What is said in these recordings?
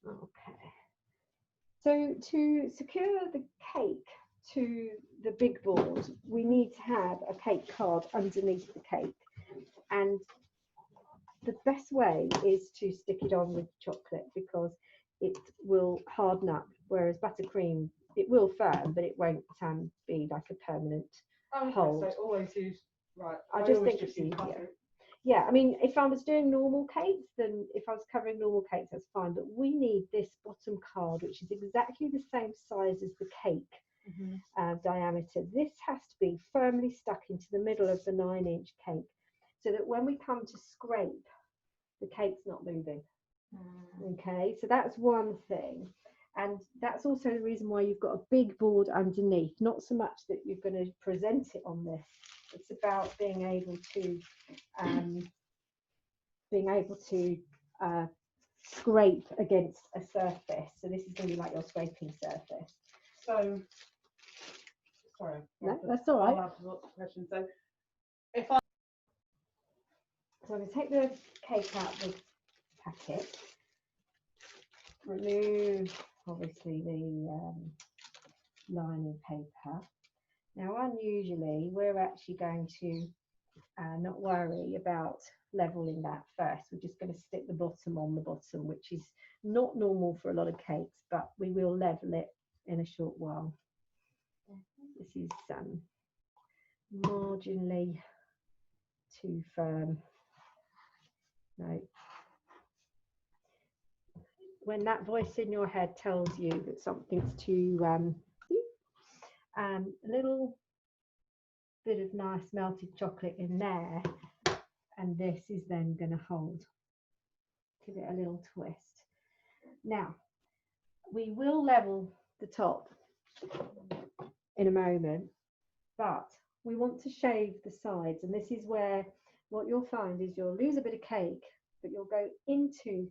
Okay. So to secure the cake to the big board, we need to have a cake card underneath the cake. And the best way is to stick it on with chocolate because it will harden up, whereas buttercream, it will firm, but it won't be like a permanent hold. So always use, right, I just think it's easier. Yeah, I mean, if I was doing normal cakes, then if I was covering normal cakes, that's fine. But we need this bottom card, which is exactly the same size as the cake diameter. This has to be firmly stuck into the middle of the 9-inch cake so that when we come to scrape, the cake's not moving. Okay, so that's one thing. And that's also the reason why you've got a big board underneath, not so much that you're going to present it on this. It's about being able to scrape against a surface. So this is going to be like your scraping surface. So, sorry. No, that's all right. I'll have lots of questions. So, So I'm going to take the cake out of the packet, remove obviously the lining paper. Now, unusually, we're actually going to not worry about leveling that first. We're just going to stick the bottom on the bottom, which is not normal for a lot of cakes, but we will level it in a short while. This is marginally too firm. No. When that voice in your head tells you that something's too a little bit of nice melted chocolate in there, and this is then going to hold. Give it a little twist. Now, we will level the top in a moment, but we want to shave the sides, and this is where what you'll find is you'll lose a bit of cake, but you'll go into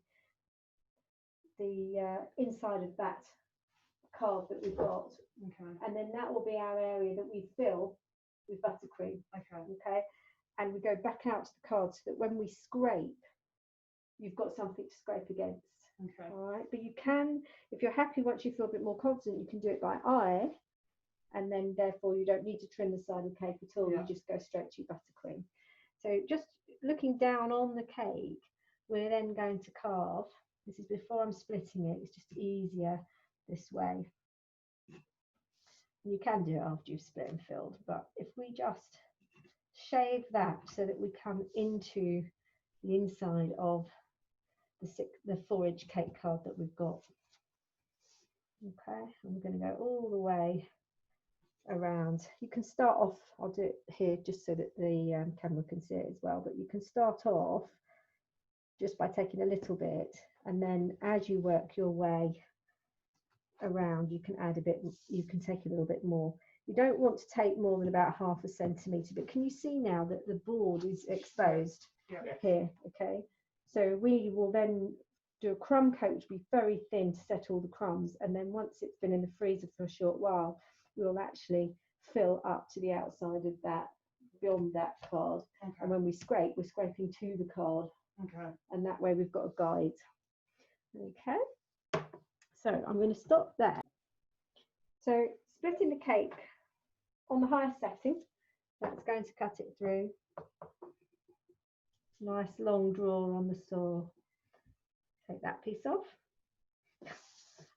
the inside of that card that we've got, and then that will be our area that we fill with buttercream. Okay, and we go back out to the card so that when we scrape, you've got something to scrape against. All right, but you can, if you're happy, once you feel a bit more confident, you can do it by eye, and then therefore you don't need to trim the side of the cake at all. You just go straight to your buttercream. So just looking down on the cake, we're then going to carve. This is before I'm splitting it. It's just easier this way. You can do it after you've split and filled, but if we just shave that so that we come into the inside of the 4-inch cake card that we've got. Okay, and we're going to go all the way around. You can start off, I'll do it here just so that the camera can see it as well, but you can start off just by taking a little bit, and then as you work your way around, you can add a bit, you can take a little bit more. You don't want to take more than about 1/2 centimetre, but can you see now that the board is exposed here? Okay, so we will then do a crumb coat to be very thin to set all the crumbs, and then once it's been in the freezer for a short while, we'll actually fill up to the outside of that, beyond that card. And when we scrape, we're scraping to the card, and that way we've got a guide. Okay, so I'm going to stop there. So splitting the cake on the highest setting, that's going to cut it through. Nice long draw on the saw. Take that piece off,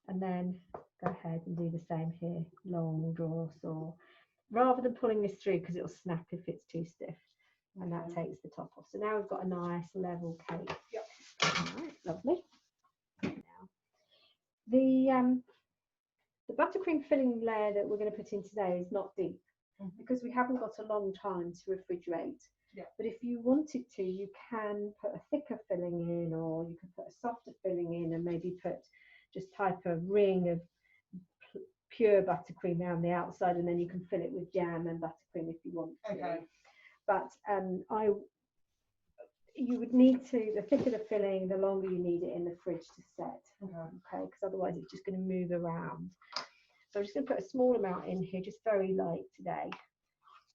and then go ahead and do the same here. Long draw saw, rather than pulling this through because it'll snap if it's too stiff, and that takes the top off. So now we've got a nice level cake. All right, lovely. Now the buttercream filling layer that we're going to put in today is not deep because we haven't got a long time to refrigerate. But if you wanted to, you can put a thicker filling in, or you can put a softer filling in, and maybe just type a ring of pure buttercream around the outside, and then you can fill it with jam and buttercream if you want to. But you would need to, the thicker the filling, the longer you need it in the fridge to set. Okay, because otherwise it's just going to move around. So I'm just going to put a small amount in here, just very light today,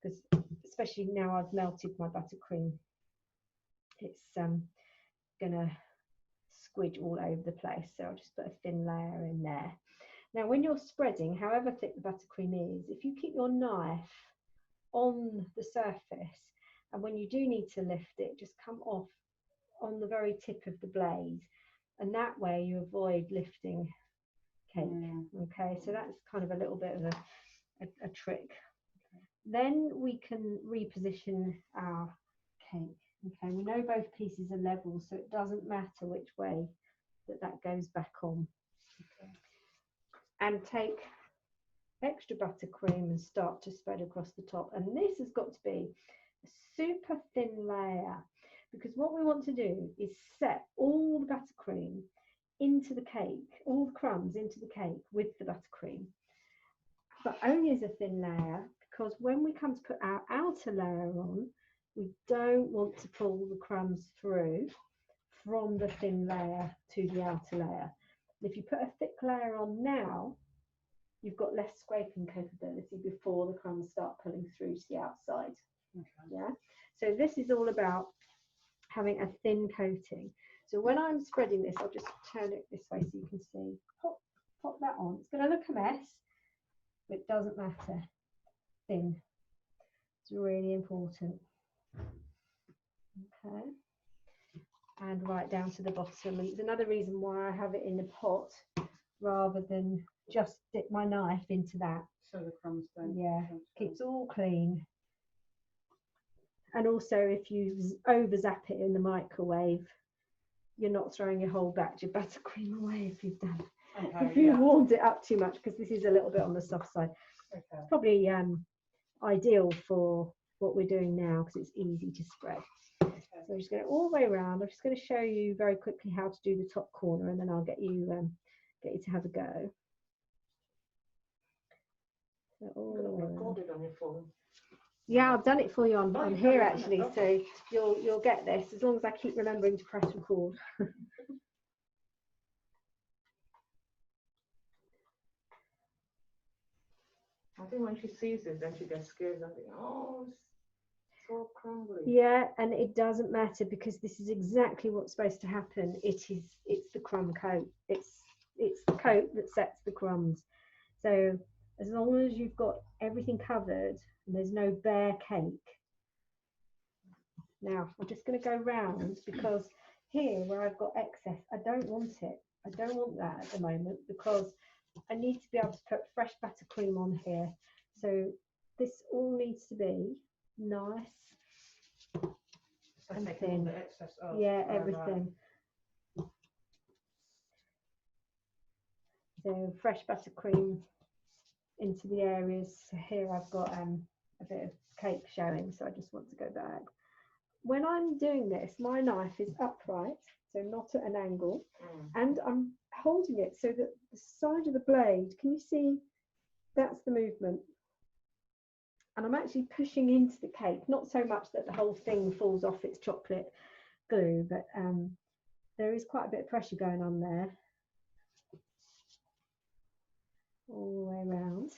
because especially now I've melted my buttercream, it's going to squidge all over the place. So I'll just put a thin layer in there. Now, when you're spreading, however thick the buttercream is, if you keep your knife on the surface, and when you do need to lift it, just come off on the very tip of the blade, and that way you avoid lifting cake. Okay, so that's kind of a little bit of a trick. Then we can reposition our cake. Okay, we know both pieces are level, so it doesn't matter which way that goes back on. Okay. And take extra buttercream and start to spread across the top. And this has got to be a super thin layer, because what we want to do is set all the buttercream into the cake, all the crumbs into the cake with the buttercream, but only as a thin layer, because when we come to put our outer layer on, we don't want to pull the crumbs through from the thin layer to the outer layer. If you put a thick layer on now, you've got less scraping capability before the crumbs start pulling through to the outside. Okay. Yeah. So this is all about having a thin coating. So when I'm spreading this, I'll just turn it this way so you can see. Pop that on. It's going to look a mess, but it doesn't matter. Thin. It's really important. Okay. And right down to the bottom. It's another reason why I have it in the pot rather than just dip my knife into that. So the crumbs don't. Yeah, keeps all clean. And also, if you over zap it in the microwave, you're not throwing your whole batch of buttercream away if you've done. Okay, if you've warmed it up too much, because this is a little bit on the soft side. Okay. Probably ideal for what we're doing now because it's easy to spread. Okay. So I'm just going all the way around. I'm just going to show you very quickly how to do the top corner, and then I'll get you to have a go. So all recorded on your phone. Yeah, I've done it for you on here actually, so you'll get this as long as I keep remembering to press record. I think when she sees it, then she gets scared and thinks, oh, it's so crumbly. Yeah, and it doesn't matter because this is exactly what's supposed to happen. It's the crumb coat. It's the coat that sets the crumbs. So as long as you've got everything covered and there's no bare cake. Now I'm just going to go round because here where I've got excess, I don't want it. I don't want that at the moment because I need to be able to put fresh buttercream on here. So this all needs to be nice and thin. The excess off. Yeah, everything. Right. So fresh buttercream into the areas. So here I've got a bit of cake showing, so I just want to go back. When I'm doing this, my knife is upright, so not at an angle, and I'm holding it so that the side of the blade, can you see, that's the movement, and I'm actually pushing into the cake, not so much that the whole thing falls off its chocolate glue, but there is quite a bit of pressure going on there all the way around.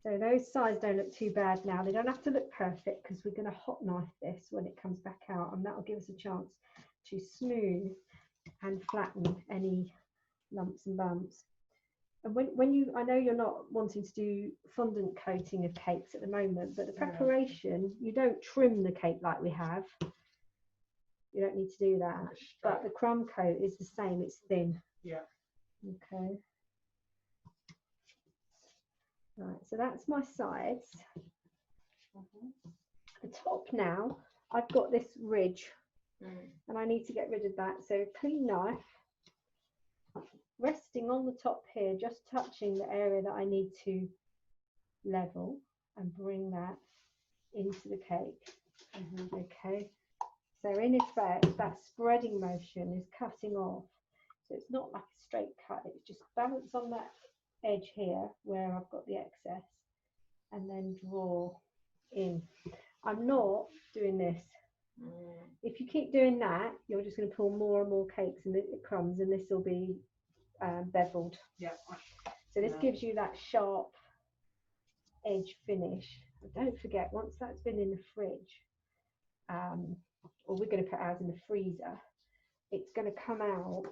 So those sides don't look too bad now. They don't have to look perfect because we're going to hot knife this when it comes back out, and that will give us a chance to smooth and flatten any lumps and bumps. And when you, I know you're not wanting to do fondant coating of cakes at the moment, but the preparation, you don't trim the cake like we have. You don't need to do that. But the crumb coat is the same, it's thin. Yeah. Okay. Right, so that's my sides. The top now, I've got this ridge and I need to get rid of that. So clean knife, resting on the top here, just touching the area that I need to level and bring that into the cake. Okay, so in effect, that spreading motion is cutting off. So it's not like a straight cut, it's just balance on that edge here where I've got the excess and then draw in. I'm not doing this. If you keep doing that, you're just going to pull more and more cakes and the crumbs, and this will be beveled. Yeah. So this gives you that sharp edge finish. But don't forget, once that's been in the fridge, or we're going to put ours in the freezer, it's going to come out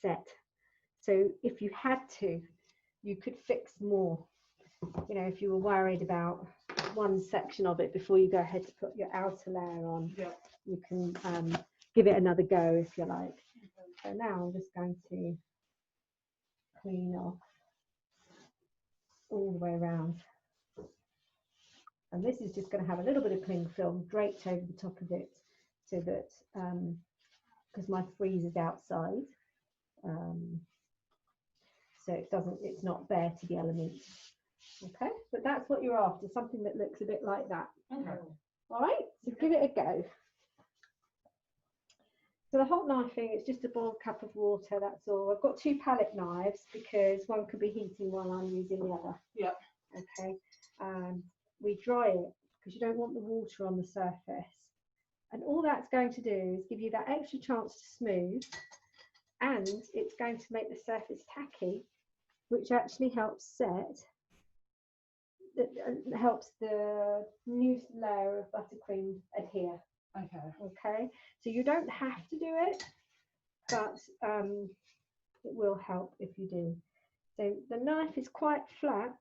set. So if you had to, you could fix more. You know, if you were worried about one section of it before you go ahead to put your outer layer on, you can give it another go if you like. So now I'm just going to clean off all the way around. And this is just going to have a little bit of cling film draped over the top of it, so that, because my freezer's outside, so it's not bare to the elements. Okay, but that's what you're after, something that looks a bit like that. Okay. All right, so give it a go. So the hot knifing, it's just a boiled cup of water, that's all. I've got 2 palette knives because one could be heating while I'm using the other. Yeah. Okay, we dry it because you don't want the water on the surface. And all that's going to do is give you that extra chance to smooth, and it's going to make the surface tacky, which actually helps helps the new layer of buttercream adhere. Okay, so you don't have to do it, but it will help if you do. So the knife is quite flat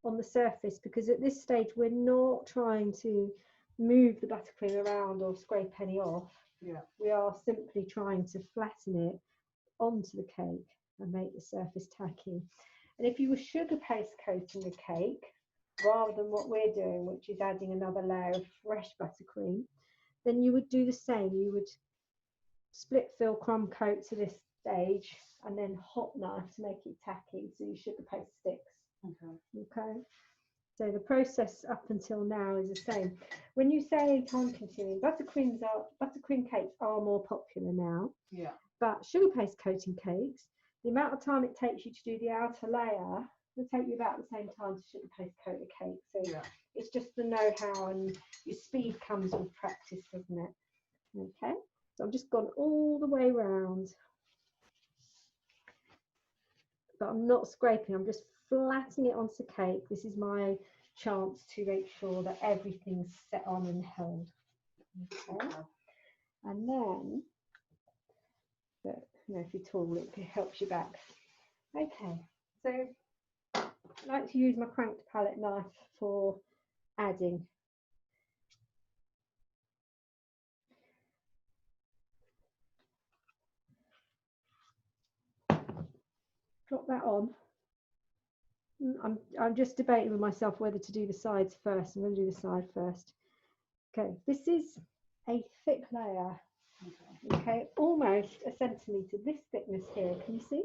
on the surface because at this stage we're not trying to move the buttercream around or scrape any off. Yeah. We are simply trying to flatten it onto the cake and make the surface tacky. And if you were sugar paste coating the cake rather than what we're doing, which is adding another layer of fresh buttercream, then you would do the same. You would split fill crumb coat to this stage and then hot knife to make it tacky so your sugar paste sticks. Okay. So the process up until now is the same. When you say time consuming, buttercream cakes are more popular now. Yeah. But sugar paste coating cakes, the amount of time it takes you to do the outer layer will take you about the same time to sugar paste coat the cake. So yeah. It's just the know-how, and your speed comes with practice, doesn't it? Okay, so I've just gone all the way around, but I'm not scraping, I'm just flattening it onto the cake. This is my chance to make sure that everything's set on and held. Okay, and then, but, you know, if you're tall, it helps your back. Okay, so I like to use my cranked palette knife for adding. Drop that on. I'm just debating with myself whether to do the sides first. I'm going to do the side first. Okay, this is a thick layer. Okay, almost a centimetre. This thickness here, can you see?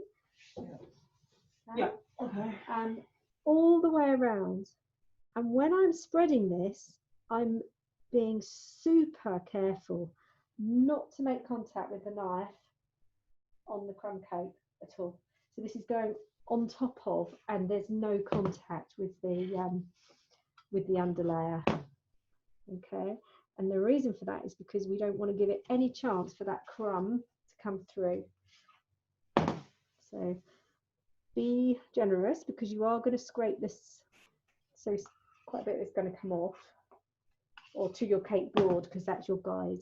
Yeah. Okay. All the way around. And when I'm spreading this, I'm being super careful not to make contact with the knife on the crumb coat at all. So this is going on top of, and there's no contact with the underlayer. Okay, and the reason for that is because we don't want to give it any chance for that crumb to come through. So be generous, because you are going to scrape this, so quite a bit is going to come off, or to your cake board, because that's your guide.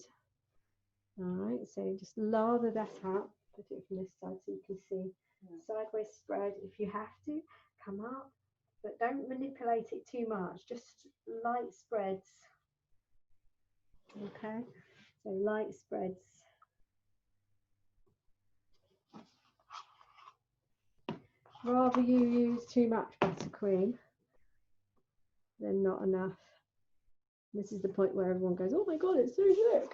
All right, so just lather that out, put it from this side so you can see. Sideways spread if you have to, come up, but don't manipulate it too much, just light spreads. Okay, so light spreads. Rather you use too much buttercream than not enough. This is the point where everyone goes, oh my god, it's so thick.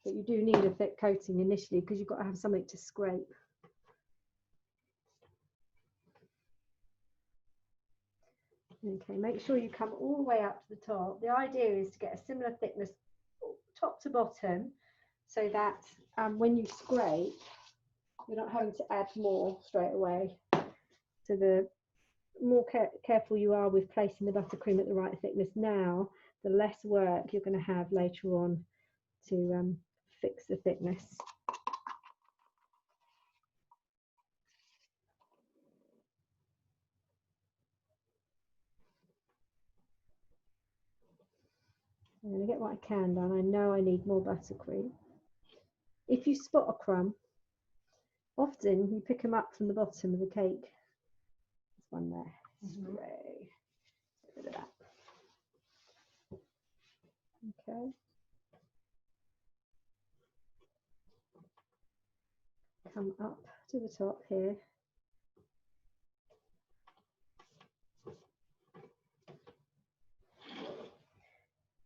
But you do need a thick coating initially, because you've got to have something to scrape. Okay, make sure you come all the way up to the top. The idea is to get a similar thickness top to bottom, so that when you scrape, you're not having to add more straight away. So the more careful you are with placing the buttercream at the right thickness now, the less work you're going to have later on to fix the thickness. I'm going to get what I can done. I know I need more buttercream. If you spot a crumb, often you pick them up from the bottom of the cake. There's one there. Spray. Get rid of that. Okay. Come up to the top here.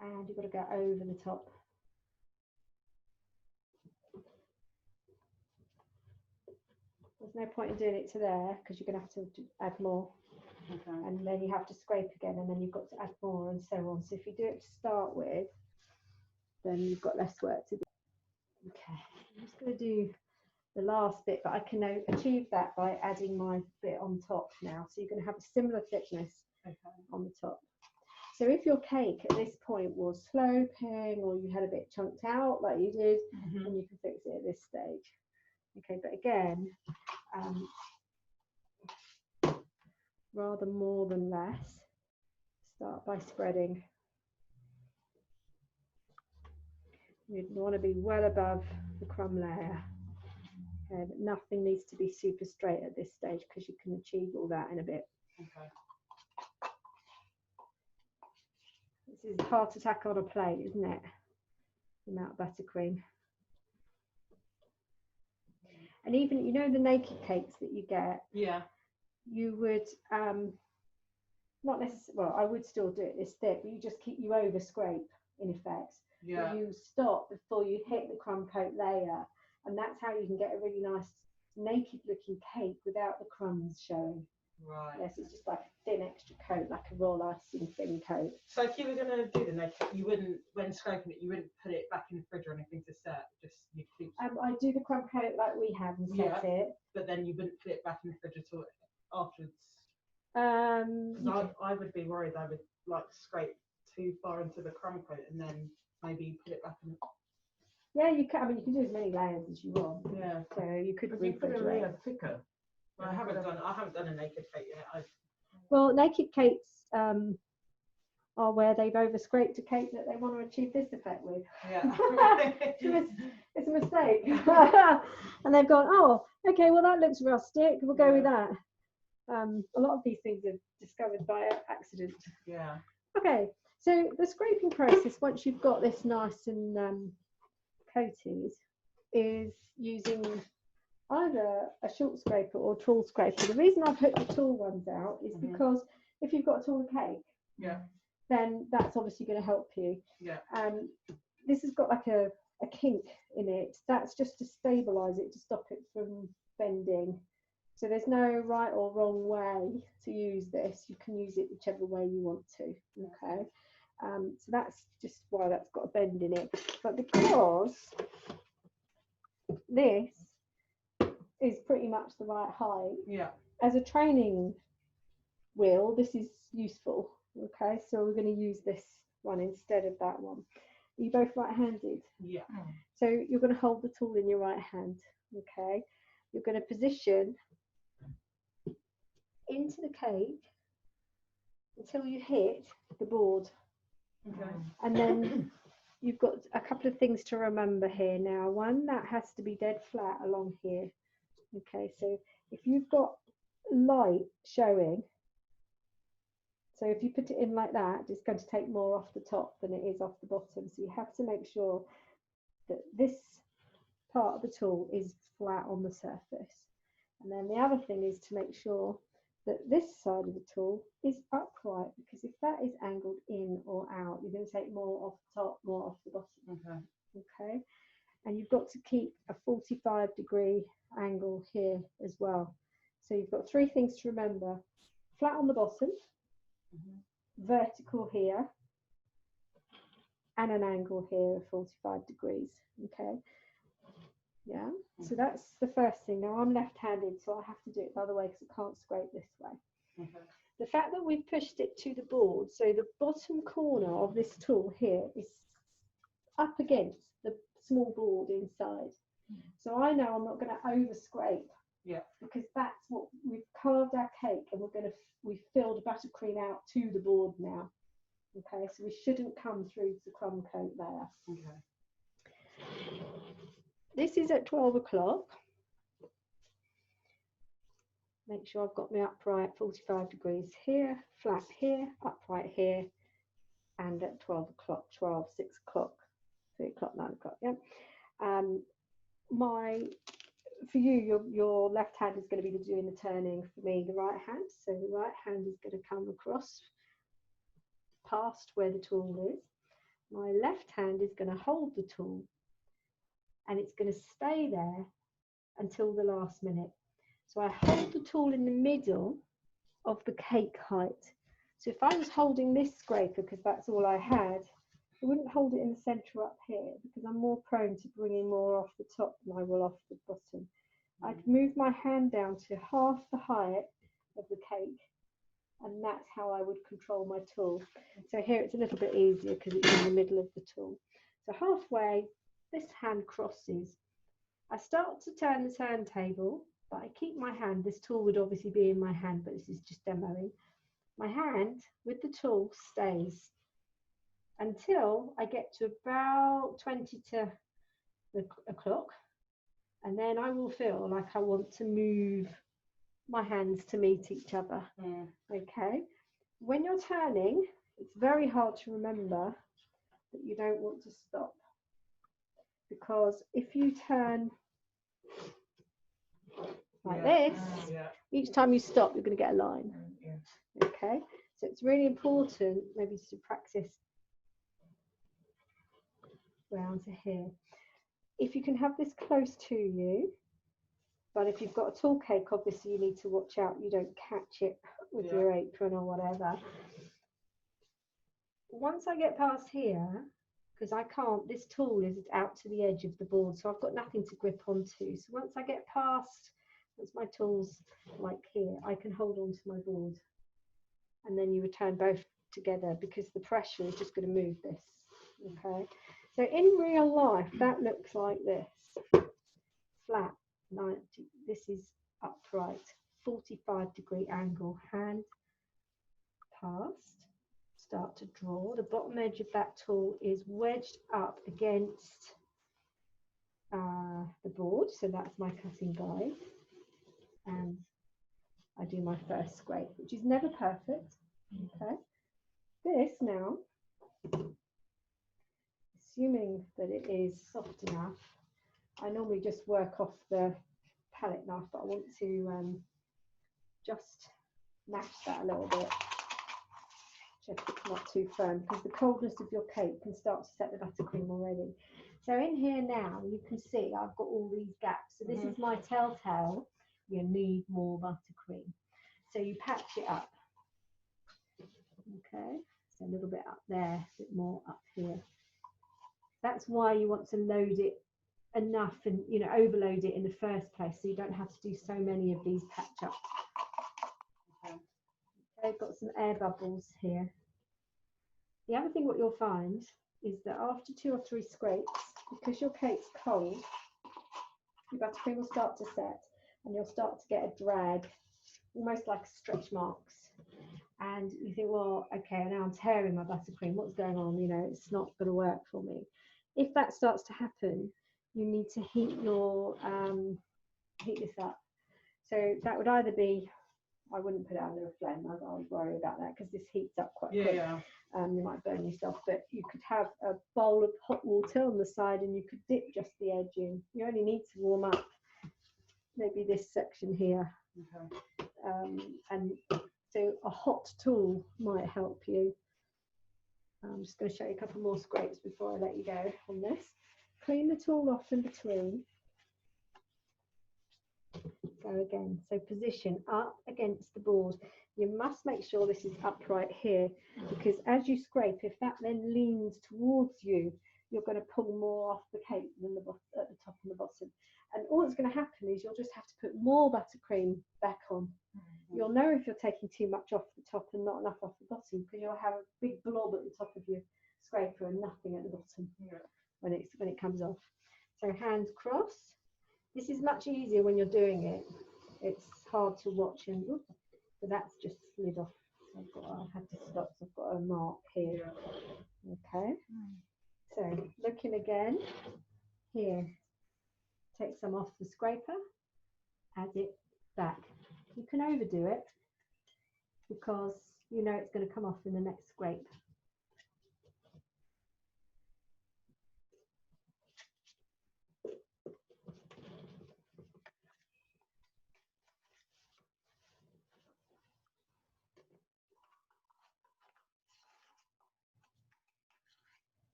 And you've got to go over the top. There's no point in doing it to there because you're going to have to add more. Okay. And then you have to scrape again, and then you've got to add more, and so on. So if you do it to start with, then you've got less work to do. Okay, I'm just going to do the last bit, but I can achieve that by adding my bit on top now. So you're going to have a similar thickness on the top. So if your cake at this point was sloping, or you had a bit chunked out like you did, then you can fix it at this stage. Okay, but again, rather more than less. Start by spreading. You'd want to be well above the crumb layer. Okay, but nothing needs to be super straight at this stage because you can achieve all that in a bit. Okay. This is hard to tack on a plate, isn't it? The amount of buttercream. And even, you know, the naked cakes that you get, Yeah. you would not necessarily, well, I would still do it this thick, but you over scrape in effect. Yeah. But you stop before you hit the crumb coat layer, and that's how you can get a really nice naked looking cake without the crumbs showing. Right. Yes, it's just like a thin extra coat, like a roll icing thin coat. So if you were going to do the naked, you wouldn't, when scraping it, you wouldn't put it back in the fridge or anything to set. Just you keep. I do the crumb coat like we have and set it. But then you wouldn't put it back in the fridge at all afterwards. Because I would be worried I would like scrape too far into the crumb coat and then maybe put it back in. Yeah, you can. I mean, you can do as many layers as you want. Yeah. So you could refrigerate thicker. Well, I haven't done a naked cake yet. Well, naked cakes are where they've over scraped a cake that they want to achieve this effect with. Yeah. It's a mistake. And they've gone, oh, okay, well that looks rustic. We'll go with that. A lot of these things are discovered by accident. Yeah. Okay, so the scraping process, once you've got this nice and coated, is using either a short scraper or a tall scraper. The reason I put the tall ones out is because if you've got a taller cake, then that's obviously going to help you. Yeah. This has got like a kink in it. That's just to stabilize it, to stop it from bending. So there's no right or wrong way to use this. You can use it whichever way you want to. Okay. So that's just why that's got a bend in it. But because this is pretty much the right height, as a training wheel, this is useful. Okay, so we're going to use this one instead of that one. Are you both right-handed? Yeah. So you're going to hold the tool in your right hand. Okay, you're going to position into the cake until you hit the board. Okay. And then you've got a couple of things to remember here now. One, that has to be dead flat along here. Okay, so if you've got light showing, so if you put it in like that, it's going to take more off the top than it is off the bottom. So you have to make sure that this part of the tool is flat on the surface. And then the other thing is to make sure that this side of the tool is upright, because if that is angled in or out, you're going to take more off the top, more off the bottom. Okay. And you've got to keep a 45-degree angle here as well. So you've got three things to remember: flat on the bottom, vertical here, and an angle here of 45 degrees. Okay. Yeah, so that's the first thing. Now I'm left-handed, so I have to do it the other way because I can't scrape this way. The fact that we've pushed it to the board, so the bottom corner of this tool here is up against the small board inside. So I know I'm not going to over scrape, because that's what we've carved our cake, and we've filled buttercream out to the board now. Okay, so we shouldn't come through the crumb coat there. Okay. This is at 12 o'clock. Make sure I've got my upright 45 degrees here, flat here, upright here, and at 12 o'clock, 12, 6 o'clock, 3 o'clock, 9 o'clock, yeah. For you, your left hand is going to be doing the turning, for me, the right hand. So the right hand is going to come across past where the tool is. My left hand is going to hold the tool, and it's going to stay there until the last minute. So I hold the tool in the middle of the cake height. So if I was holding this scraper, because that's all I had, I wouldn't hold it in the centre up here, because I'm more prone to bringing more off the top than I will off the bottom. I'd move my hand down to half the height of the cake, and that's how I would control my tool. So here it's a little bit easier because it's in the middle of the tool. So halfway, this hand crosses. I start to turn the turntable, but I keep my hand. This tool would obviously be in my hand, but this is just demoing. My hand with the tool stays until I get to about 20 to o'clock, and then I will feel like I want to move my hands to meet each other. Okay, when you're turning, it's very hard to remember that you don't want to stop, because if you turn like this, each time you stop, you're going to get a line. Okay, so it's really important maybe to practice round to here. If you can have this close to you, but if you've got a tall cake, obviously you need to watch out you don't catch it with your apron or whatever. Once I get past here, because I can't, this tool is out to the edge of the board, so I've got nothing to grip onto. So once I get past, once my tool's like here, I can hold on to my board. And then you return both together, because the pressure is just going to move this. Okay, so in real life, that looks like this. Flat, 90, this is upright, 45-degree angle, hand past, start to draw. The bottom edge of that tool is wedged up against the board, so that's my cutting guide. And I do my first scrape, which is never perfect. Okay, this now, assuming that it is soft enough, I normally just work off the palette knife, but I want to just mash that a little bit. Check it's not too firm, because the coldness of your cake can start to set the buttercream already. So in here now, you can see I've got all these gaps. So this is my telltale. You need more buttercream. So you patch it up. Okay, so a little bit up there, a bit more up here. That's why you want to load it enough and, you know, overload it in the first place, so you don't have to do so many of these patch ups. Okay, got some air bubbles here. The other thing what you'll find is that after 2 or 3 scrapes, because your cake's cold, your buttercream will start to set, and you'll start to get a drag, almost like stretch marks. And you think, well, okay, now I'm tearing my buttercream. What's going on? You know, it's not going to work for me. If that starts to happen, you need to heat your heat this up. So that would either be, I wouldn't put it under a flame. I would worry about that, because this heats up quite quick. You might burn yourself. But you could have a bowl of hot water on the side, and you could dip just the edge in. You only need to warm up maybe this section here. And so a hot tool might help you. I'm just going to show you a couple more scrapes before I let you go on this. Clean the tool off in between. Go again. So position up against the board. You must make sure this is upright here, because as you scrape, if that then leans towards you, you're going to pull more off the cake than at the top and the bottom. And all that's going to happen is you'll just have to put more buttercream back on. You'll know if you're taking too much off the top and not enough off the bottom, because you'll have a big blob at the top of your scraper and nothing at the bottom when it comes off. So hands cross. This is much easier when you're doing it. It's hard to watch, and so that's just slid off I had to stop. So I've got a mark here. Okay. So looking again here, take some off the scraper, add it back. You can overdo it because you know it's going to come off in the next scrape.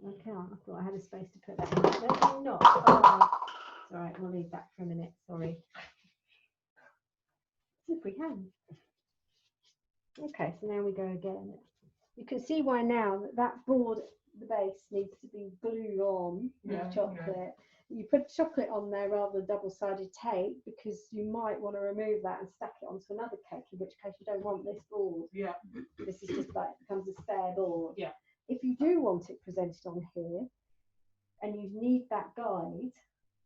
Okay, I thought I had a space to put that in. No, not. Oh, it's all right, we'll leave that for a minute. Sorry. Slippery hand. Okay, so now we go again. You can see why now that board, the base, needs to be glued on with chocolate. You put chocolate on there rather than double-sided tape because you might want to remove that and stack it onto another cake, in which case you don't want this board. Yeah. This is just like, becomes a spare board. Yeah. If you do want it presented on here and you need that guide,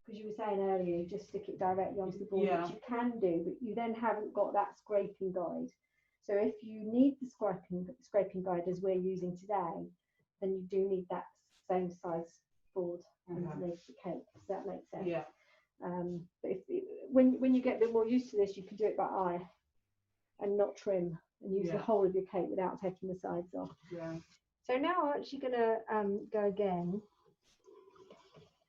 because you were saying earlier, you just stick it directly onto the board, which you can do, but you then haven't got that scraping guide. So if you need the scraping guide as we're using today, then you do need that same size board underneath the cake. Does that make sense? Yeah. But when you get a bit more used to this, you can do it by eye and not trim and use the whole of your cake without taking the sides off. Yeah. So now I'm actually going to go again.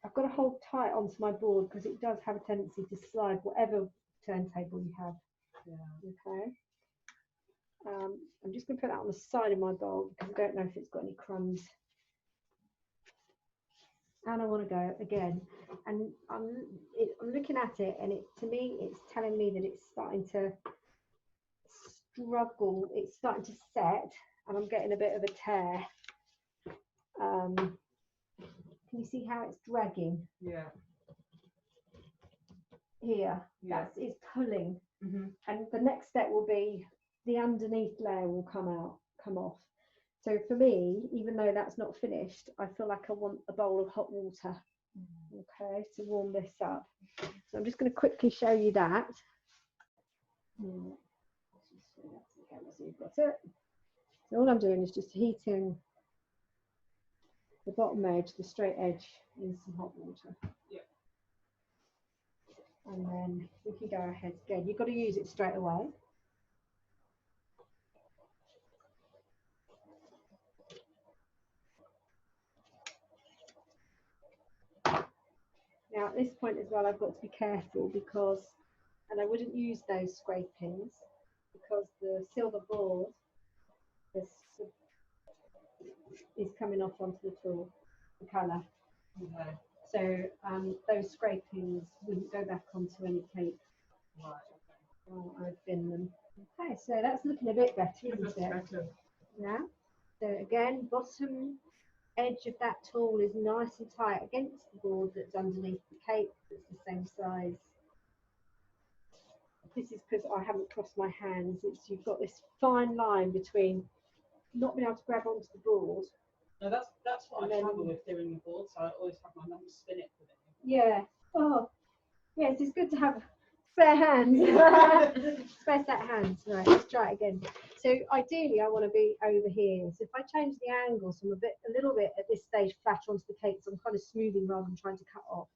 I've got to hold tight onto my board because it does have a tendency to slide whatever turntable you have. Yeah. Okay. I'm just going to put that on the side of my bowl because I don't know if it's got any crumbs. And I want to go again. And I'm looking at it, and to me, it's telling me that it's starting to struggle. It's starting to set, and I'm getting a bit of a tear. Can you see how it's dragging? Yeah. Here, it's pulling. And the next step will be the underneath layer will come off. So for me, even though that's not finished, I feel like I want a bowl of hot water, okay, to warm this up. So I'm just going to quickly show you that. So you've got it. So all I'm doing is just heating the bottom edge, the straight edge, in some hot water. Yeah. And then we can go ahead again. You've got to use it straight away. Now at this point as well, I've got to be careful because, and I wouldn't use those scrapings because the silver board is coming off onto the tool, the colour. Okay. So those scrapings wouldn't go back onto any cake. Right. Okay. Oh, I've bin them. Okay, so that's looking a bit better, isn't it? Better. Yeah. So again, bottom edge of that tool is nice and tight against the board that's underneath the cake that's the same size. This is because I haven't crossed my hands. You've got this fine line between not being able to grab onto the board. No, that's what I struggle with doing the board, so I always have my mum spin it for me. Yeah. Oh, yes, it's good to have spare hands. Spare set hands. Right, let's try it again. So ideally, I want to be over here. So if I change the angle, so I'm a little bit at this stage flat onto the cake, so I'm kind of smoothing rather than trying to cut off.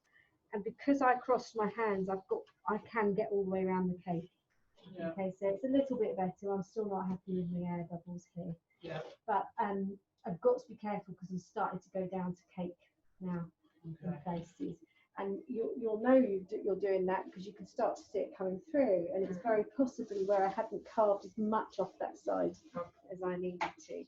And because I crossed my hands, I can get all the way around the cake. Yeah. Okay, so it's a little bit better. I'm still not happy with the air bubbles here. Yeah. But I've got to be careful because I'm starting to go down to cake now in places. And you'll know you're doing that because you can start to see it coming through. And it's very possibly where I hadn't carved as much off that side as I needed to.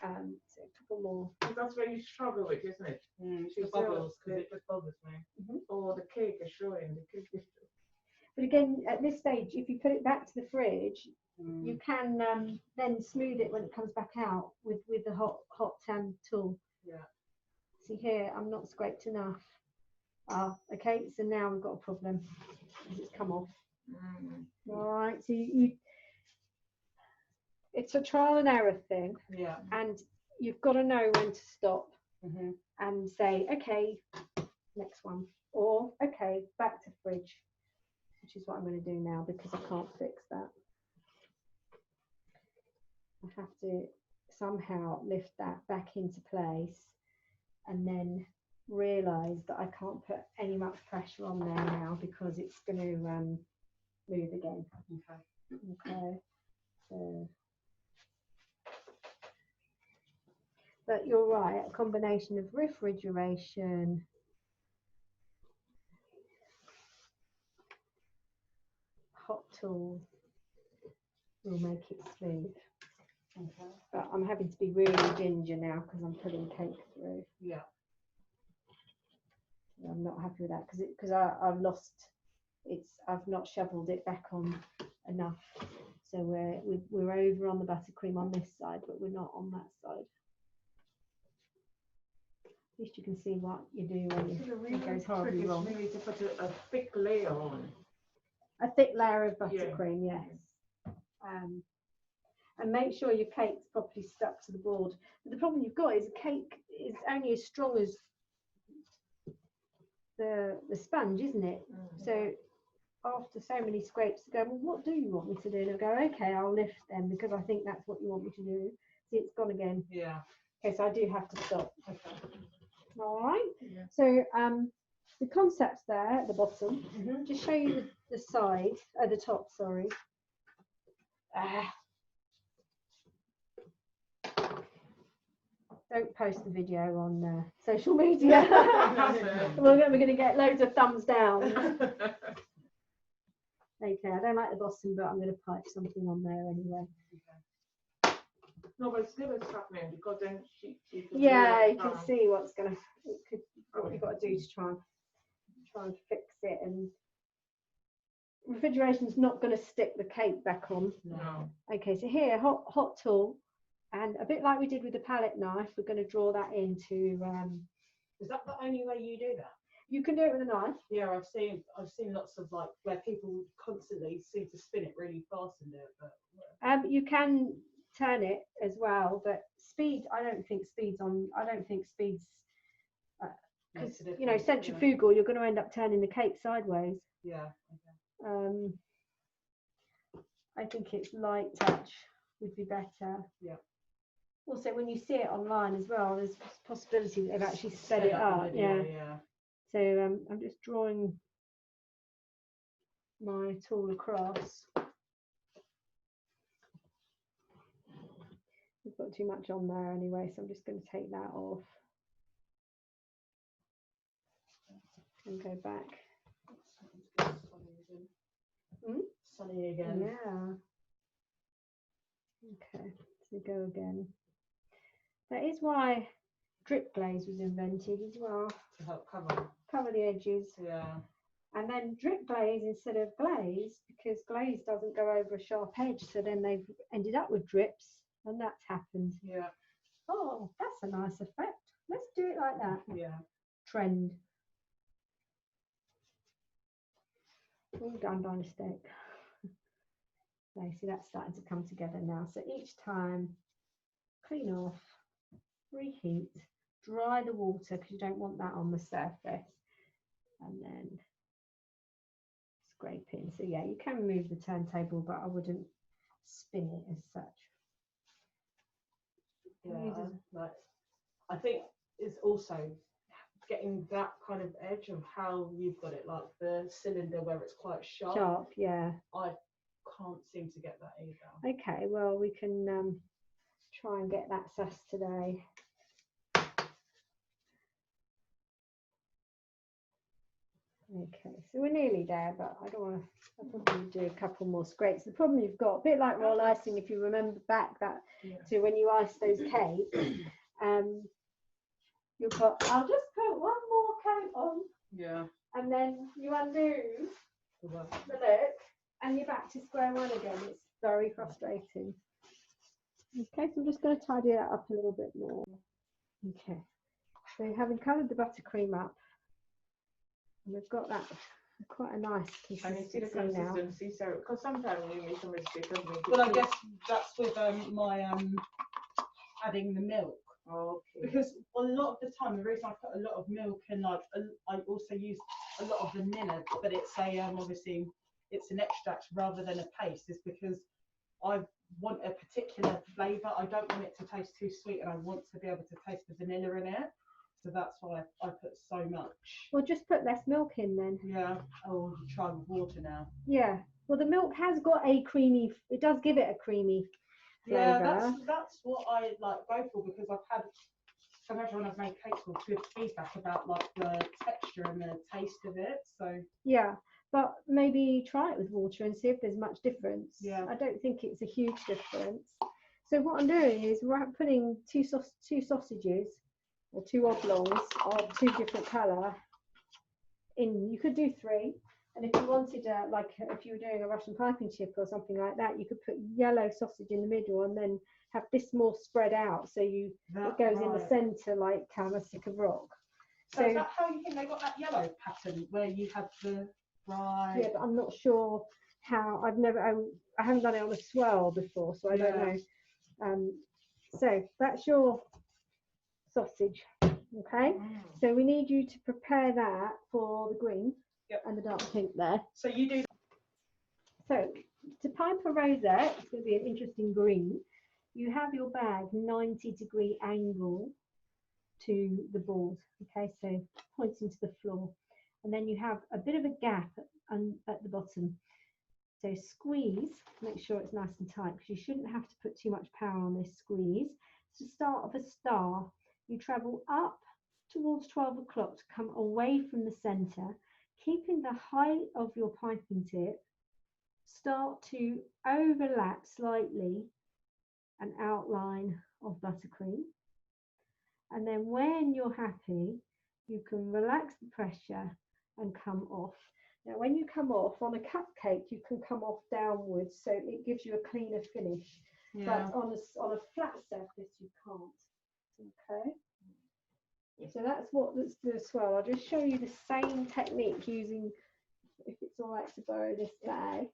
So a couple more. That's where you struggle with, isn't it? The bubbles, because it just bothers me. Or the cake is showing. But again, at this stage, if you put it back to the fridge, you can then smooth it when it comes back out with the hot tool. Yeah. See here, I'm not scraped enough. Okay, so now we've got a problem because it's come off. All right, so it's a trial and error thing. Yeah. And you've got to know when to stop and say, okay, next one, or okay, back to fridge. which is what I'm going to do now because I can't fix that. I have to somehow lift that back into place and then realise that I can't put any much pressure on there now because it's going to move again. Okay. So, but you're right, a combination of refrigeration, hot tool will make it smooth. Okay. But I'm having to be really ginger now because I'm putting cake through. Yeah. I'm not happy with that because I've lost I've not shoveled it back on enough. So we're over on the buttercream on this side, but we're not on that side. At least you can see what you do when it goes horribly wrong. We need to put a thick layer on. A thick layer of buttercream, yes. And make sure your cake's properly stuck to the board. But the problem you've got is a cake is only as strong as the sponge, isn't it? So after so many scrapes, you go, well, what do you want me to do? And I go, okay, I'll lift them because I think that's what you want me to do. See, it's gone again. Yeah. Okay, so I do have to stop. Okay. All right. Yeah. So the concept's there at the bottom. Just show you the side, at the top, sorry. Don't post the video on social media. We're going to get loads of thumbs down. Okay, I don't like the bottom, but I'm going to pipe something on there anyway. Okay. No, but it's still it's happening because then she yeah, you can see what you've got to do to try and fix it. And refrigeration's not going to stick the cake back on. No. Okay, so here, hot tool. And a bit like we did with the palette knife, we're going to draw that into. Is that the only way you do that? You can do it with a knife. Yeah, I've seen lots of like where people constantly seem to spin it really fast and do it, but you can turn it as well, but speed. I don't think speed's because you know centrifugal. You're going to end up turning the cake sideways. Yeah. Okay. I think it's light touch would be better. Yeah. Also, when you see it online as well, there's a possibility that they've actually sped it up. Yeah. So I'm just drawing my tool across. We've got too much on there anyway, so I'm just going to take that off and go back. Sunny again. Yeah. Okay, so go again. That is why drip glaze was invented as well. To help cover the edges. Yeah. And then drip glaze instead of glaze, because glaze doesn't go over a sharp edge, so then they've ended up with drips, and that's happened. Yeah. Oh, that's a nice effect. Let's do it like that. Yeah. Trend. All done by mistake. Okay, see that's starting to come together now. So each time, clean off, reheat, dry the water because you don't want that on the surface, and then scrape in. So yeah, you can move the turntable, but I wouldn't spin it as such. Yeah, like I think it's also getting that kind of edge of how you've got it, like the cylinder where it's quite sharp. Sharp, yeah. I can't seem to get that either. Okay, well we can try and get that sussed today. Okay, so we're nearly there, but I don't want to. I probably do a couple more scrapes. The problem you've got, a bit like roll icing, if you remember back that to when you ice those cakes, you've got. I'll just put one more coat on. Yeah. And then you undo the look, and you're back to square one again. It's very frustrating. Okay, so I'm just going to tidy that up a little bit more. Okay, so having coloured the buttercream up. And we've got that quite a nice consistency. And you see the consistency, so because sometimes we make a mistake. Well, I guess that's with my adding the milk. Okay. Because a lot of the time, the reason I put a lot of milk and I also use a lot of vanilla, but it's a obviously it's an extract rather than a paste is because I want a particular flavour. I don't want it to taste too sweet, and I want to be able to taste the vanilla in it. So that's why I put so much. Well, just put less milk in then. Yeah. Oh, try with water now. Yeah. Well, the milk has got a creamy. It does give it a creamy flavour. Yeah, that's what I like go for, because I've had from everyone I've made cakes with good feedback about like the texture and the taste of it. So yeah, but maybe try it with water and see if there's much difference. Yeah. I don't think it's a huge difference. So what I'm doing is we're putting two sausages or 2 oblongs of 2 different colour in. You could do 3, and if you wanted like if you were doing a Russian piping chip or something like that, you could put yellow sausage in the middle and then have this more spread out, so it goes in the centre like a stick of rock. So is that how you think they got that yellow pattern where you have the right? Yeah, but I'm not sure how. I haven't done it on a swirl before, so I don't know. So that's your sausage, okay? So we need you to prepare that for the green and the dark pink there. So you do. So to pipe a rosette, it's going to be an interesting green. You have your bag 90-degree angle to the board, okay? So pointing to the floor, and then you have a bit of a gap at the bottom. So squeeze, make sure it's nice and tight, because you shouldn't have to put too much power on this squeeze. To start of a star, you travel up towards 12 o'clock to come away from the centre, keeping the height of your piping tip, start to overlap slightly an outline of buttercream. And then when you're happy, you can relax the pressure and come off. Now, when you come off on a cupcake, you can come off downwards, so it gives you a cleaner finish. Yeah. But on a flat surface, you can't. Okay. So that's what let's do as well. I'll just show you the same technique using, if it's all right to borrow this bag.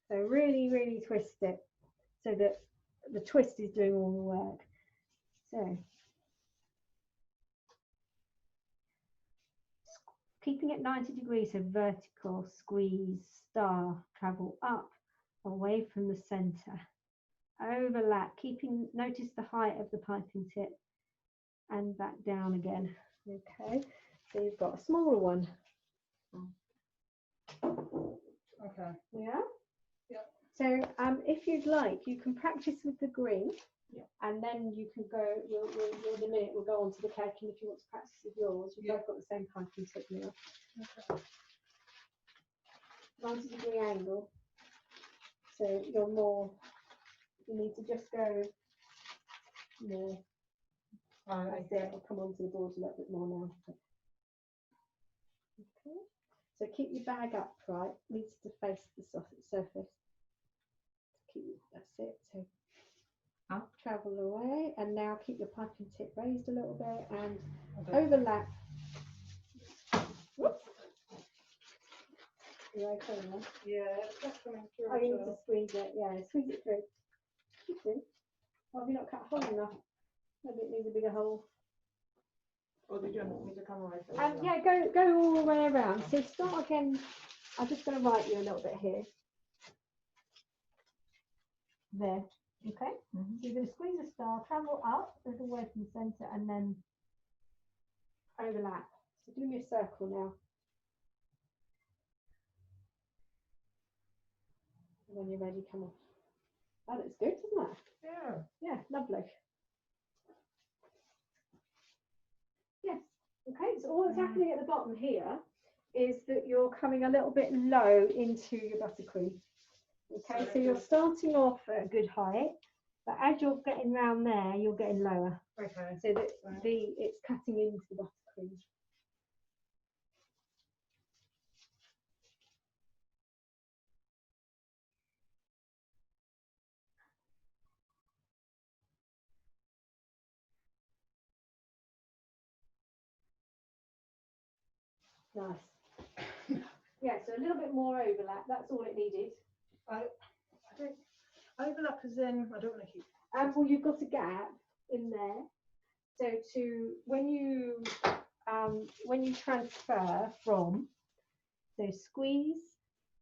So really, really twist it so that the twist is doing all the work. So keeping it 90 degrees, so vertical, squeeze, star, travel up, away from the center, overlap, notice the height of the piping tip, and back down again. Okay, so you've got a smaller one. Okay. Yeah? Yeah. So if you'd like, you can practice with the green. Yeah. And then you can go, in a minute, we'll go on to the cake, and if you want to practice with yours, you've both got the same piping tip now. Okay. 90-degree angle. So you're more, you need to just go more. That's it, I'll come onto the board a little bit more now. Okay. So keep your bag upright, needs to face the surface. That's it. So up, travel away, and now keep your piping tip raised a little bit and overlap. Whoops. You okay now? Yeah, that's coming through. Oh, you need to squeeze it. Yeah, squeeze it through. Keep doing. Oh, have you not cut a hole enough? Maybe it needs a bigger hole. Or do you want me to come away from Yeah, go all the way around. So start again. I'm just going to write you a little bit here. There. Okay. So you're going to squeeze a star, travel up, a little away from the centre, and then overlap. So do me a circle now. And when you're ready, come off. That looks good, doesn't it? Yeah. Yeah, lovely. Yes. Okay, so all that's happening at the bottom here is that you're coming a little bit low into your buttercream. Okay, so you're starting off at a good height, but as you're getting round there, you're getting lower. Okay. So that it's cutting into the buttercream. Nice. Yeah, so a little bit more overlap. That's all it needed. I think overlap as in I don't want to keep. Well, you've got a gap in there. So when you when you transfer from, so squeeze,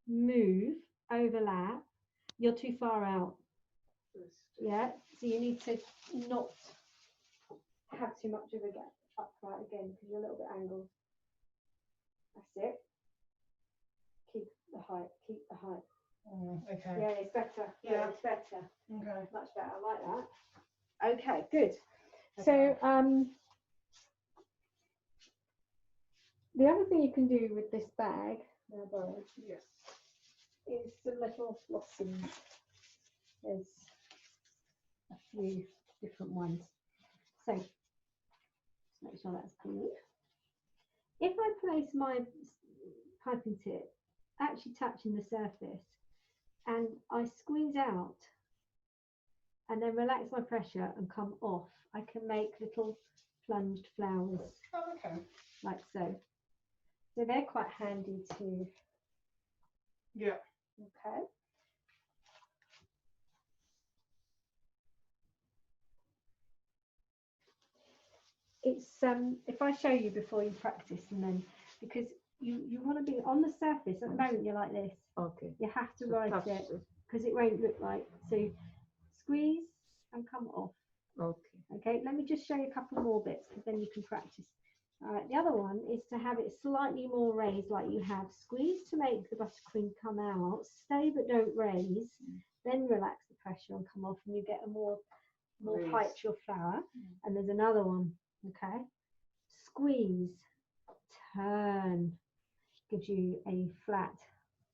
move, overlap, you're too far out. Yeah, so you need to not have too much of a gap upright again because you're a little bit angled. That's it. Keep the height, keep the height. Oh, okay. Yeah, it's better. Yeah. It's better. Okay. Much better. I like that. Okay, good. Okay. So the other thing you can do with this bag, Yes. is some little blossoms. There's a few different ones. So just make sure that's clean. If I place my piping tip actually touching the surface and I squeeze out and then relax my pressure and come off, I can make little plunged flowers. Oh, okay. Like so. So they're quite handy too. Yeah. Okay. It's if I show you before you practice, and then because you want to be on the surface at the moment, you're like this. Okay. You have to So write touch it because it won't look right. So squeeze and come off. Okay. Okay, let me just show you a couple more bits because then you can practice. All right, the other one is to have it slightly more raised like you have. Squeeze to make the buttercream come out, stay but don't raise, then relax the pressure and come off and you get a more Raise. height to your flower. And there's another one, okay? Squeeze, turn, gives you a flat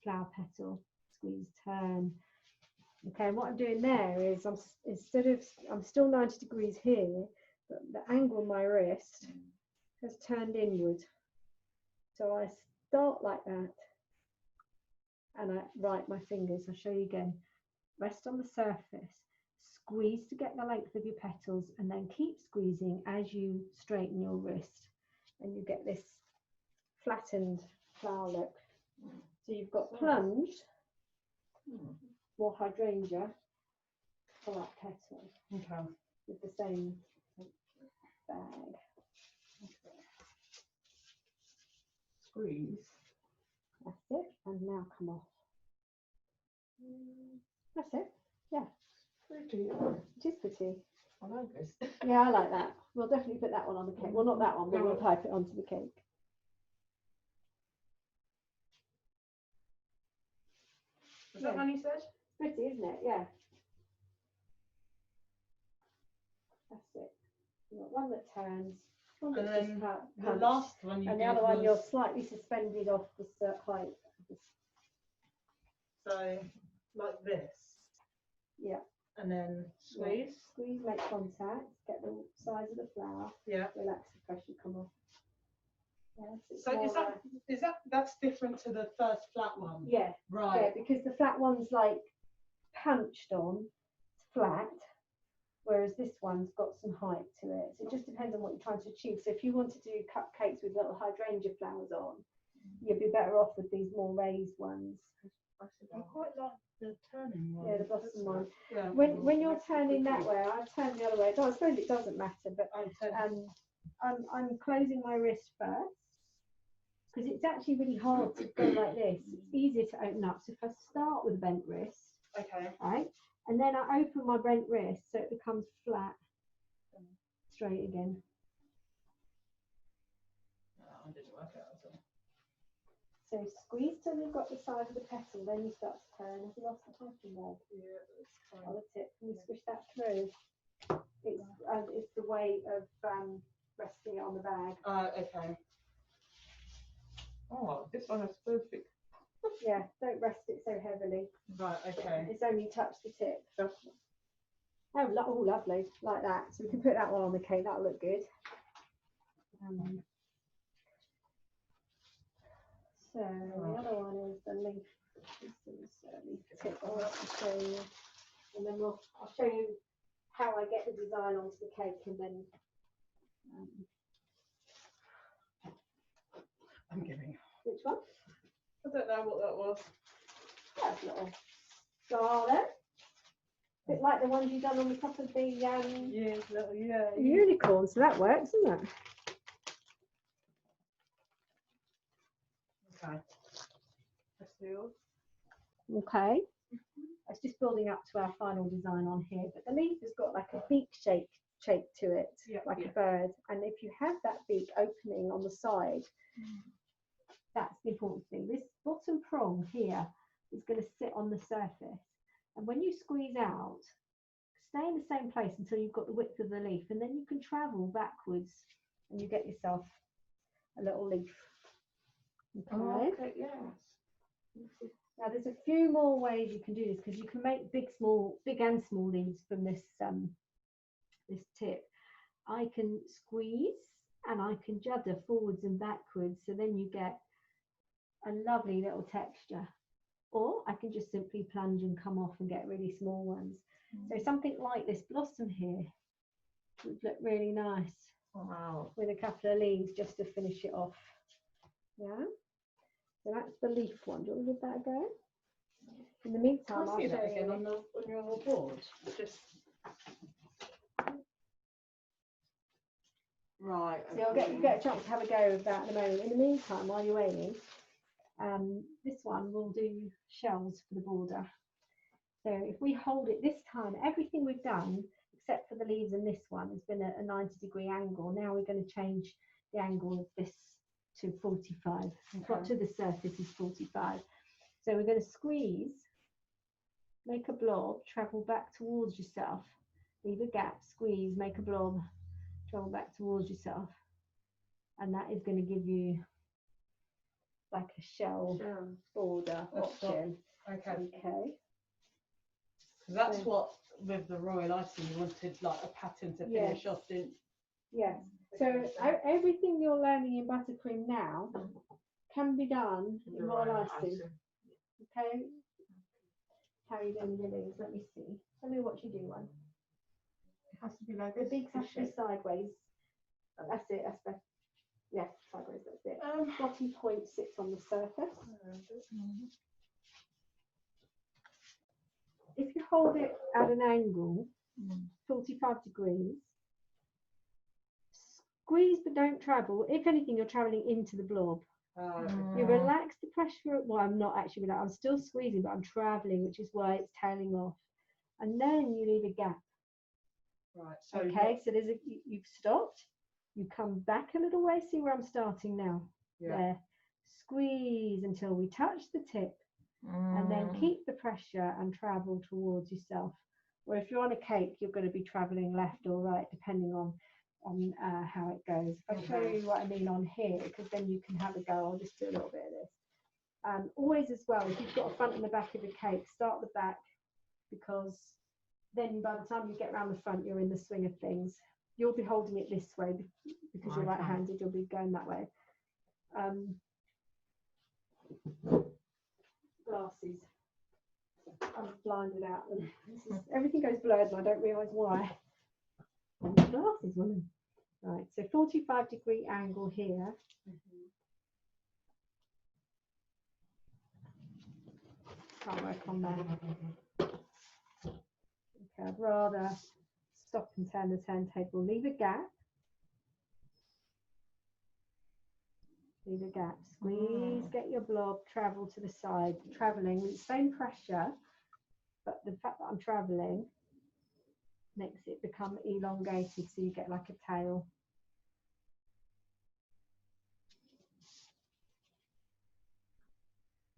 flower petal. Squeeze, turn. Okay, and what I'm doing there is I'm still 90 degrees here, but the angle of my wrist has turned inward. So I start like that and I write my fingers. I'll show you again. Rest on the surface, squeeze to get the length of your petals and then keep squeezing as you straighten your wrist and you get this flattened flower look. So you've got plunged, more hydrangea, flat petals. Okay. With the same bag. Squeeze. That's it, and now come off. That's it. Yeah, Pretty. it is pretty. I like this. Yeah, I like that. We'll definitely put that one on the cake. Well, not that one, but we'll pipe it onto the cake. Is that one you said? Pretty, isn't it? Yeah. That's it. You've got one that turns, one And that's then just the punched, last one you and did the other one was, you're slightly suspended off the height. so like this, Yeah. and then squeeze. Squeeze, make contact, get the size of the flower, Yeah. relax the pressure, come off. Yes, it's So more that's different to the first flat one? yeah, Right. yeah, because the flat one's like punched on, it's flat, whereas this one's got some height to it. So it just depends on what you're trying to achieve. So if you want to do cupcakes with little hydrangea flowers on, you'd be better off with these more raised ones. I quite like the turning one. Yeah, the blossom one. Yeah. When you're turning that way, I turn the other way. I suppose it doesn't matter, but I'm closing my wrist first because it's actually really hard to go like this. It's easier to open up. So if I start with a bent wrist, okay. right, and then I open my bent wrist so it becomes flat, straight again. I didn't work out at all. So squeeze till you've got the size of the petal, then you start to turn. Have you lost the piping there? Yeah, that's fine. Oh, that's it. Can you squish that through? It's the way of resting it on the bag. Okay. Oh, this one is perfect. Yeah, don't rest it so heavily. Right, okay. It's only touch the tip. Oh, lovely, like that. So we can put that one on the cake. That'll look good. So the other one is the leaf. This is leaf tip. I'll have to show you, and then I'll show you how I get the design onto the cake, and then. I'm giving. Which one? I don't know what that was. That's a little garland. Bit like the ones you've done on the top of the Yeah, little, yeah. unicorn, so that works, doesn't it? Okay. Let's do yours. Okay. It's just building up to our final design on here, but the leaf has got like a beak shape to it, Yeah, like yeah. a bird. And if you have that beak opening on the side, that's the important thing. This bottom prong here is going to sit on the surface, and when you squeeze out, stay in the same place until you've got the width of the leaf, and then you can travel backwards and you get yourself a little leaf. Okay. Oh, okay, yes. Now there's a few more ways you can do this, because you can make big and small leaves from this this tip. I can squeeze and I can judder forwards and backwards, so then you get a lovely little texture. Or I can just simply plunge and come off and get really small ones. So something like this blossom here would look really nice. Wow. With a couple of leaves just to finish it off. Yeah. So that's the leaf one. Do you want to give that a go? In the meantime, Can I I'll see show that again you. on your board? Just right. So you'll get a chance to have a go with that in a moment. In the meantime, while you're waiting, this one will do shells for the border. So if we hold it this time, everything we've done, except for the leaves and this one, has been at a 90-degree angle. Now we're going to change the angle of this to 45. Okay. To the surface is 45. So we're going to squeeze, make a blob, travel back towards yourself, leave a gap, squeeze, make a blob, travel back towards yourself, and that is going to give you like a shell border option. Okay. Okay. That's what with the royal icing you wanted, like a pattern to finish off, didn't? Yes. So everything you're learning in Buttercream now can be done in royal icing. Okay. How are you doing with your leaves? Let me see. Tell me what you do one. It has to be like The this. beaks have to be sideways. That's it. That's the yes, sideways. That's it. Bottom point sits on the surface. If you hold it at an angle, 45 degrees, squeeze but don't travel. If anything, you're traveling into the blob. You relax the pressure. Well, I'm not actually relaxed. I'm still squeezing, but I'm traveling, which is why it's tailing off. And then you leave a gap. Right. So Okay. So there's you've stopped. You come back a little way. See where I'm starting now. Yeah. There. Squeeze until we touch the tip, and then keep the pressure and travel towards yourself. Or if you're on a cake, you're going to be traveling left or right, depending on how it goes. I'll show you what I mean on here, because then you can have a go. I'll just do a little bit of this. Always as well, if you've got a front and the back of the cake, start the back, because then by the time you get around the front, you're in the swing of things. You'll be holding it this way because you're right-handed. You'll be going that way. Glasses. I'm blind without them. Everything goes blurred and I don't realise why. Glasses, woman. Right, so 45-degree angle here. Can't work on that. Okay, I'd rather stop and turn the turntable. Leave a gap. Leave a gap. Squeeze, get your blob, travel to the side. Travelling with the same pressure, but the fact that I'm travelling makes it become elongated, so you get like a tail.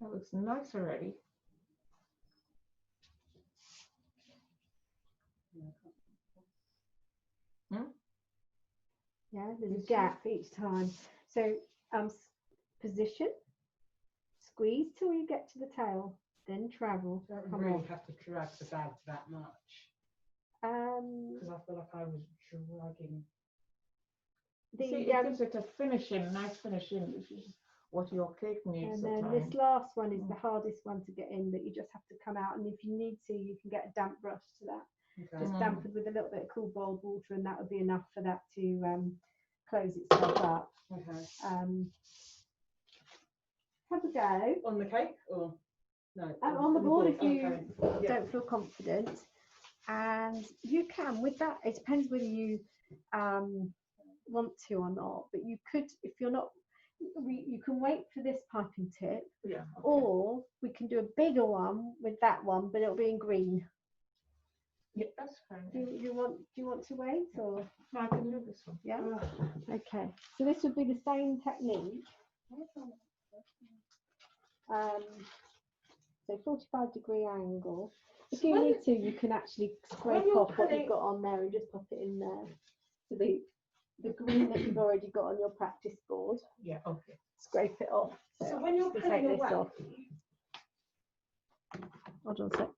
That looks nice already. Yeah, there's a gap each time. So position, squeeze till you get to the tail, then travel. Don't Come really on. have to drag the bag that much, because I feel like I was dragging. It gives it a finishing, nice finishing, which is what your cake needs. And then this last one is the hardest one to get in, that you just have to come out, and if you need to, you can get a damp brush to that. Okay. Just dampened with a little bit of cool boiled water, and that would be enough for that to close itself up. Okay. Have a go. On the cake or no? On the board if you Okay. Yeah. don't feel confident. And you can, with that, it depends whether you want to or not, but you could, if you're not, you can wait for this piping tip, Yeah. Okay. or we can do a bigger one with that one, but it'll be in green. Yeah, that's fine. Do you want to wait, or No, I can do this one. yeah? Okay. So this would be the same technique. So 45-degree angle. If you need to, you can actually scrape off what you've got on there and just pop it in there. So the green that you've already got on your practice board, Yeah. Okay. scrape it off. So when you're We'll putting take this away, off. Hold on a sec.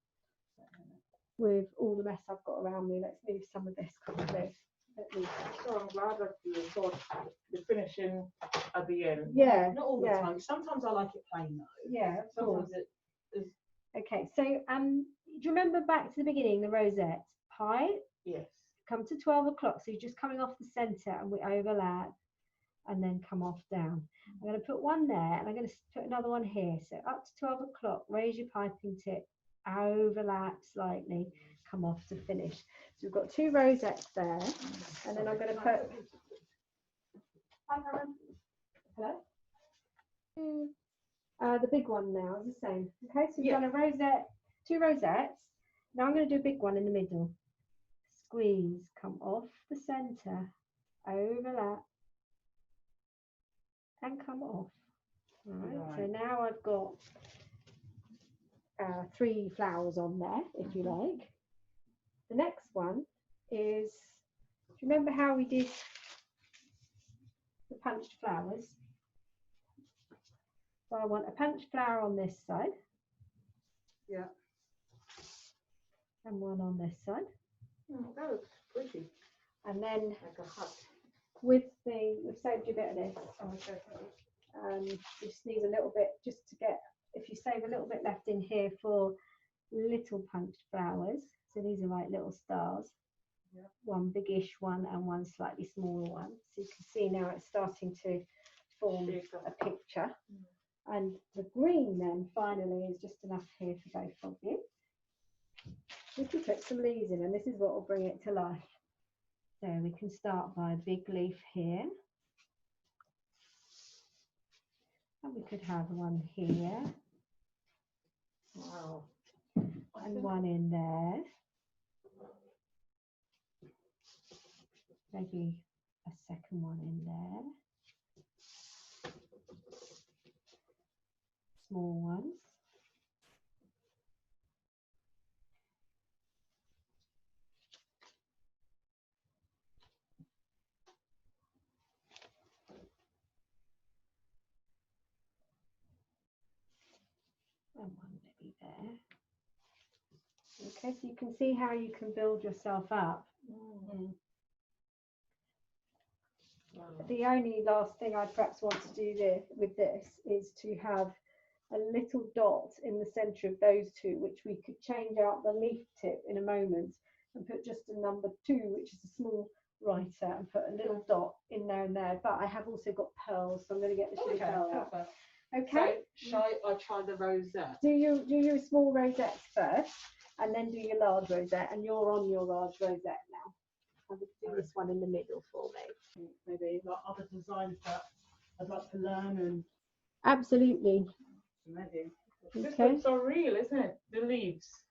With all the mess I've got around me, let's move some of this quickly. So I'm glad that you thought the finishing at the end. Yeah. not all the yeah. time. Sometimes I like it plain though. Yeah, of course. Sometimes it is. Okay, so do you remember back to the beginning, the rosette? Pipe, Yes. come to 12 o'clock, so you're just coming off the centre and we overlap and then come off down. I'm going to put one there and I'm going to put another one here. So up to 12 o'clock, raise your piping tip, overlap slightly, come off to finish. So we've got 2 rosettes there, and then I'm going to put... Hi, Karen. Hello? The big one now is the same. Okay, so we've done a rosette, 2 rosettes. Now I'm going to do a big one in the middle. Squeeze, come off the centre, overlap, and come off. All right. So now I've got 3 flowers on there, if you like. The next one is, do you remember how we did the punched flowers? So I want a punched flower on this side. Yeah. And one on this side. Oh, that looks pretty. And then Like a hut. we've saved you a bit of this. Oh, okay. You just need a little bit, just to get, if you save a little bit left in here for little punched flowers. So these are like little stars. Yeah. One biggish one and one slightly smaller one. So you can see now it's starting to form a picture. And the green then finally is just enough here for both of you. We can put some leaves in, and this is what will bring it to life. So we can start by a big leaf here. And we could have one here. Wow. And one in there. Maybe a second one in there. Small ones. And one maybe there. Okay, so you can see how you can build yourself up. Wow. The only last thing I perhaps want to do with this is to have a little dot in the centre of those 2, which we could change out the leaf tip in a moment and put just a number 2, which is a small writer, and put a little dot in there and there. But I have also got pearls, so I'm going to get the sugar pearl out. Perfect. Okay. So, shall I try the rosette? Do your small rosettes first, and then do your large rosette, and you're on your large rosette now. I would do this one in the middle for me. Maybe like other designs that I'd like to learn and Absolutely. maybe. This Okay. looks so real, isn't it? The leaves.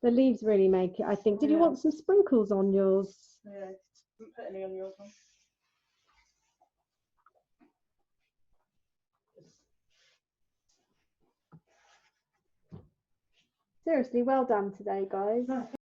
The leaves really make it, I think. Did you Yeah. want some sprinkles on yours? Yeah. Didn't put any on yours one. Seriously, well done today, guys.